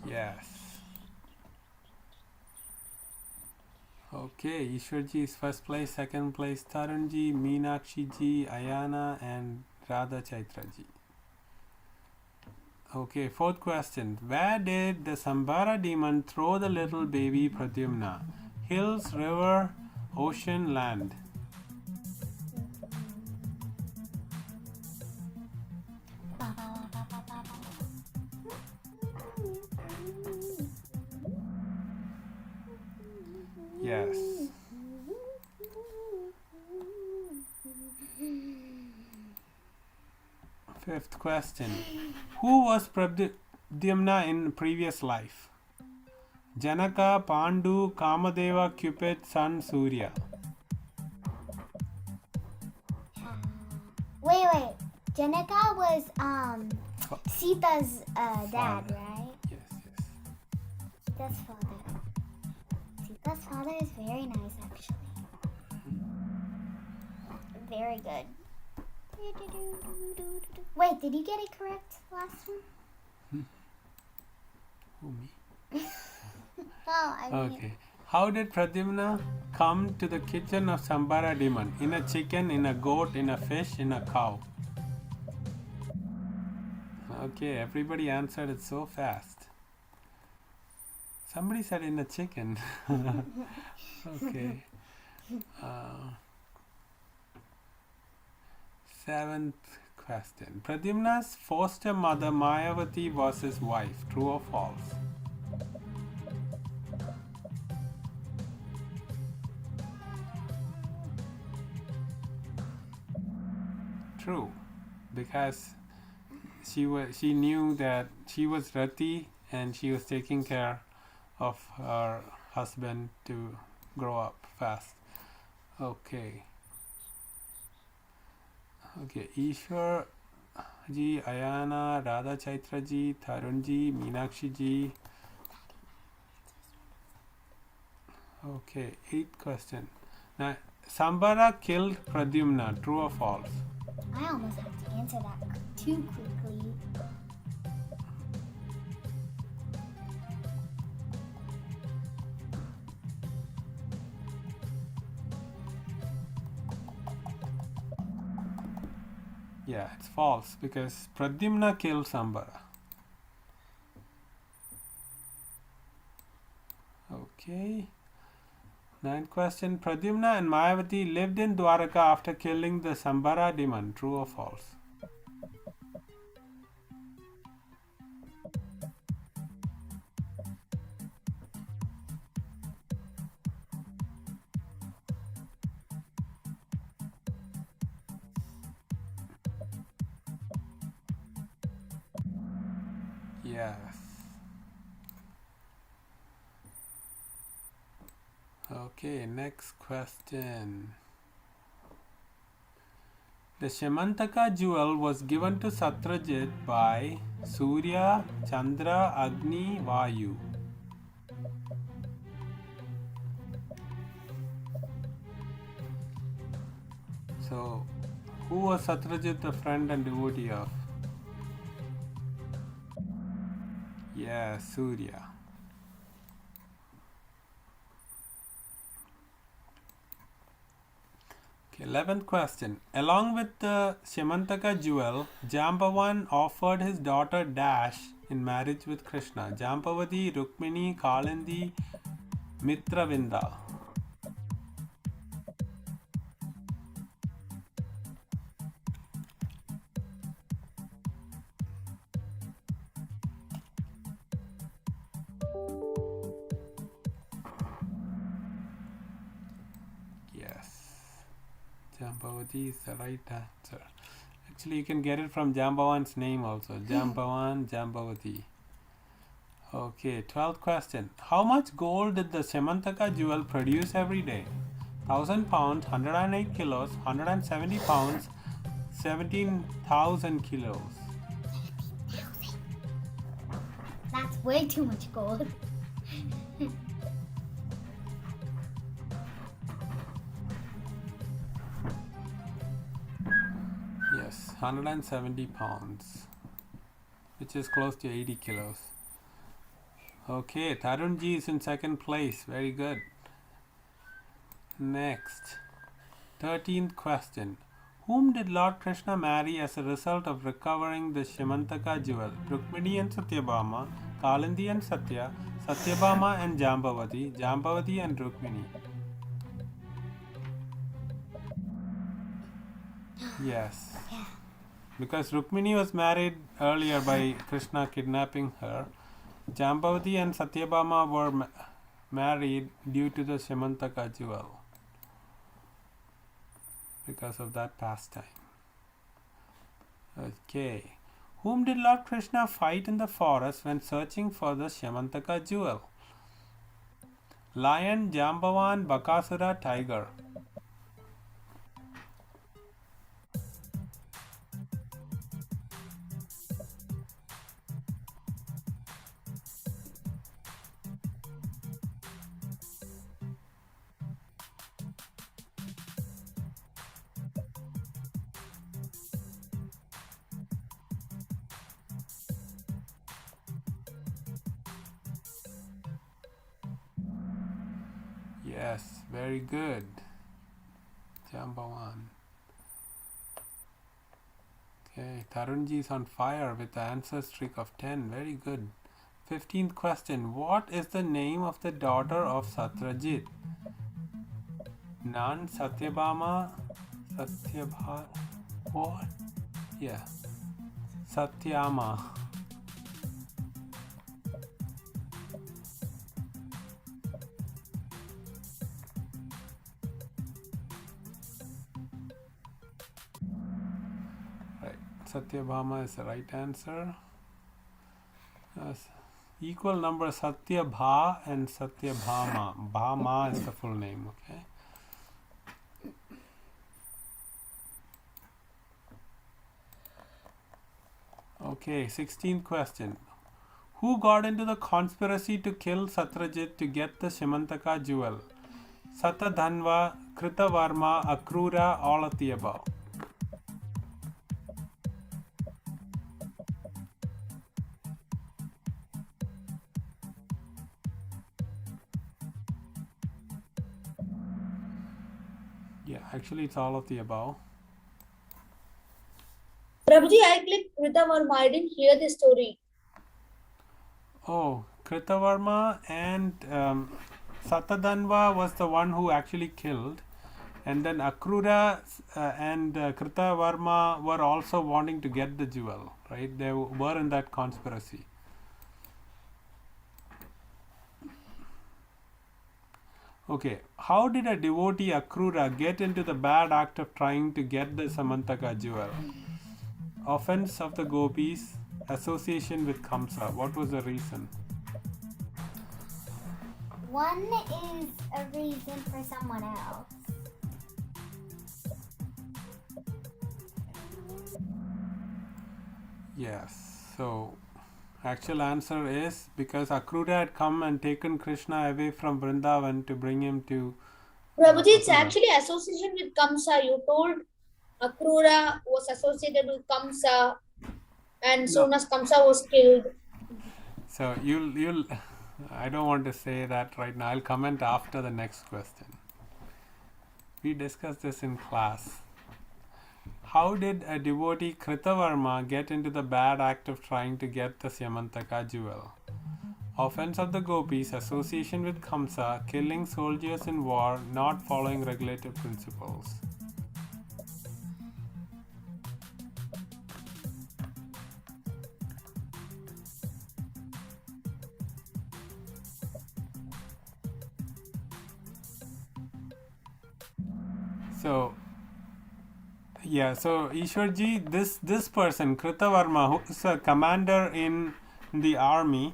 Yes. Okay, Ishwarji is first place, second place Tarunji, Meenakshi ji, Ayana and Radha Chaitra ji. Okay, fourth question. Where did the Sambara demon throw the little baby Pradhyumna? Hills, river, ocean, land. Yes. Fifth question. Who was Pradhyumna in previous life? Janaka, Pandu, Kamadeva, Cupid, Sun, Surya. Wait. Janaka was Sita's dad, Father. right? Yes. Sita's father. Sita's father is very nice, actually. Very good. Wait, did you get it correct last one? Who, me? Oh, I mean, Okay. How did Pradhyumna come to the kitchen of Sambara demon? In a chicken, in a goat, in a fish, in a cow? Okay, everybody answered it so fast. Somebody said in a chicken. Okay. Seventh question. Pradhyumna's foster mother Mayavati was his wife. True or false? True, because she knew that she was Rati and she was taking care of her husband to grow up fast. Okay. Ishwar ji, Ayana, Radha Chaitra ji, Tarun ji, Meenakshi ji. Okay, eighth question. Now, Sambara killed Pradhyumna. True or false? I almost have to answer that too quickly. Yeah, it's false because Pradhyumna killed Sambara. Okay. Ninth question. Pradhyumna and Mayavati lived in Dwaraka after killing the Sambara demon. True or false? Yes. Okay, next question. The Syamantaka jewel was given to Satyajit by Surya, Chandra, Agni, Vayu. So, who was Satyajit a friend and devotee of? Yeah, Surya. Okay, 11th question. Along with the Syamantaka jewel, Jambavan offered his daughter Dash in marriage with Krishna. Jampavati, Rukmini, Kalindi, Mitravinda. Jambavati is the right answer. Actually, you can get it from Jambavan's name also. Jambavan, Jambavati. Okay, 12th question. How much gold did the Syamantaka jewel produce every day? 1000 pounds, 108 kilos, 170 pounds, 17,000 kilos. That's way too much gold. Yes, 170 pounds, which is close to 80 kilos. Okay, Tarunji is in second place. Very good. Next, 13th question. Whom did Lord Krishna marry as a result of recovering the Syamantaka jewel? Rukmini and Satyabhama, Kalindi and Satya, Satyabhama and Jambavati, Jambavati and Rukmini. Yes. Because Rukmini was married earlier by Krishna kidnapping her. Jambavati and Satyabhama were married due to the Syamantaka jewel. Because of that pastime. Okay. Whom did Lord Krishna fight in the forest when searching for the Syamantaka jewel? Lion, Jambavan, Bakasura, tiger. Yes, very good. Jambavan. Okay, Tarunji is on fire with the answer streak of 10. Very good. 15th question. What is the name of the daughter of Satyajit? Nan, Satyabhama, Satyabha. What? Yeah. Satyama. Right. Satyabhama is the right answer. Equal number Satyabha and Satyabhama. Bhama is the full name, okay? Okay, 16th question. Who got into the conspiracy to kill Satyajit to get the Syamantaka jewel? Satadhanva, Kritavarma, Akrura, all of the above. Yeah, actually it's all of the above. Prabhuji, I clicked Kritavarma. I didn't hear the story. Oh, Kritavarma and Satadhanva was the one who actually killed, and then Akrura and Kritavarma were also wanting to get the jewel, right? They were in that conspiracy. Okay, how did a devotee Akrura get into the bad act of trying to get the Samantaka jewel? Offense of the gopis, association with Kamsa. What was the reason? One is a reason for someone else. Yes, so actual answer is because Akrura had come and taken Krishna away from Vrindavan to bring him to Prabhuji, it's Mathura. actually association with Kamsa. You told Akrura was associated with Kamsa, and soon as Kamsa was killed. So you'll I don't want to say that right now. I'll comment after the next question. We discussed this in class. How did a devotee Kritavarma get into the bad act of trying to get the Syamantaka jewel? Offense of the gopis, association with Kamsa, killing soldiers in war, not following regulative principles. So Ishwarji, this person Kritavarma, who is a commander in the army,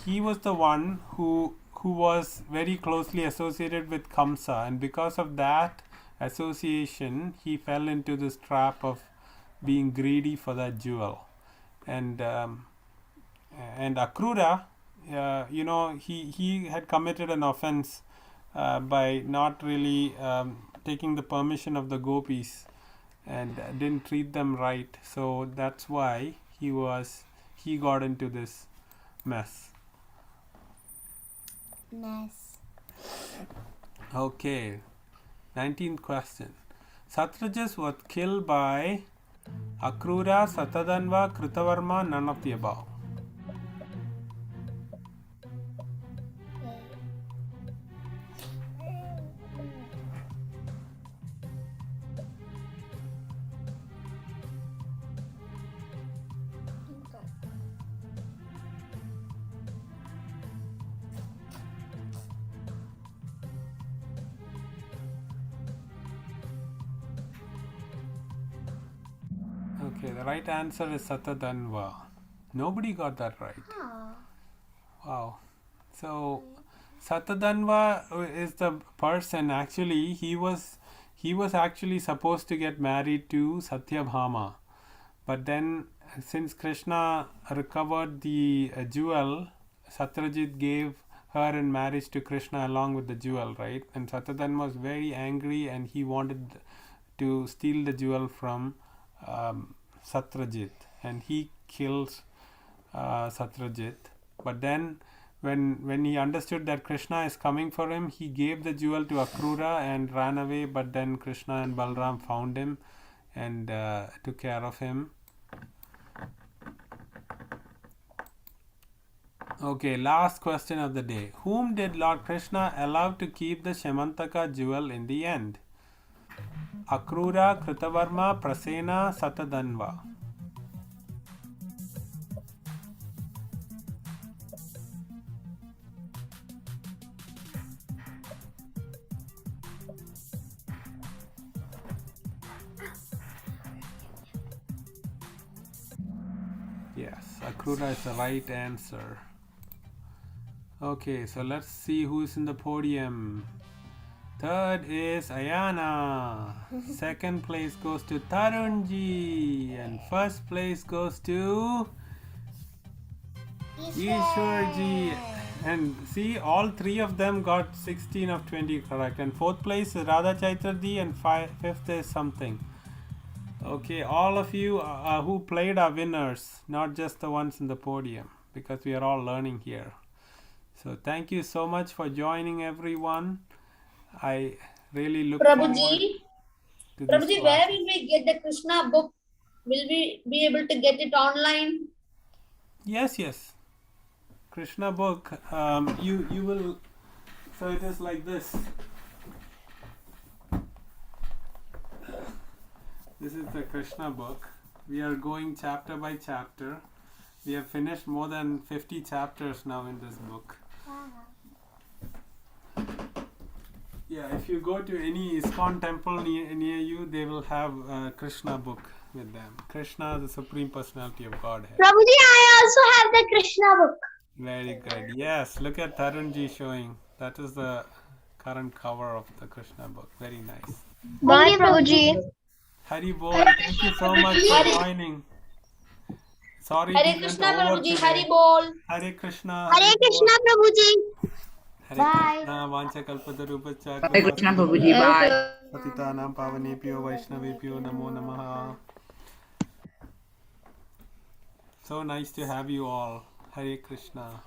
he was the one who was very closely associated with Kamsa, and because of that association, he fell into this trap of being greedy for that jewel. And Akrura, he had committed an offense by not really taking the permission of the gopis and didn't treat them right. So that's why he got into this mess. Okay, 19th question. Satyajit was killed by Akrura, Satadhanva, Kritavarma, none of the above. Okay, the right answer is Satadanva. Nobody got that right. Oh. Wow. So Satadanva is the person, actually he was actually supposed to get married to Satyabhama. But then since Krishna recovered the jewel, Satyajit gave her in marriage to Krishna along with the jewel, right? And Satyadan was very angry and he wanted to steal the jewel from Satyajit, and he kills Satyajit. But then when he understood that Krishna is coming for him, he gave the jewel to Akrura and ran away. But then Krishna and Balram found him and took care of him. Okay, last question of the day. Whom did Lord Krishna allow to keep the Syamantaka jewel in the end? Akrura, Kritavarma, Prasena, Satadanva. Yes, Akrura is the right answer. Okay, so let's see who's in the podium. Third is Ayana. Second place goes to Tarunji. And first place goes to Ishwarji. And see, all three of them got 16 of 20 correct. And fourth place is Radha Chaitarji, and fifth is something. Okay, all of you who played are winners, not just the ones in the podium, because we are all learning here. So thank you so much for joining, everyone. I really look forward Prabhuji, to this Prabhuji, class. where will we get the Krishna book? Will we be able to get it online? Yes. Krishna book. You will. So it is like this. This is the Krishna book. We are going chapter by chapter. We have finished more than 50 chapters now in this book. Yeah, if you go to any ISKCON temple near you, they will have a Krishna book with them. Krishna, the Supreme Personality of Godhead. Prabhuji, I also have the Krishna book. Very good. Yes, look at Tarunji showing. That is the current cover of the Krishna book. Very nice. Bye, Prabhuji. Hari Bol, thank you so much for joining. Sorry Hare we went Krishna over Prabhuji, today. Hari Bol. Hare Krishna. Hare Krishna, Prabhuji. Hare Bye. Krishna. Vancha kalpatarupaccha. Hare Krishna Prabhuji, bye. Patitanam pavanebhyo Vaishnavebhyo namo namaha. So nice to have you all. Hare Krishna.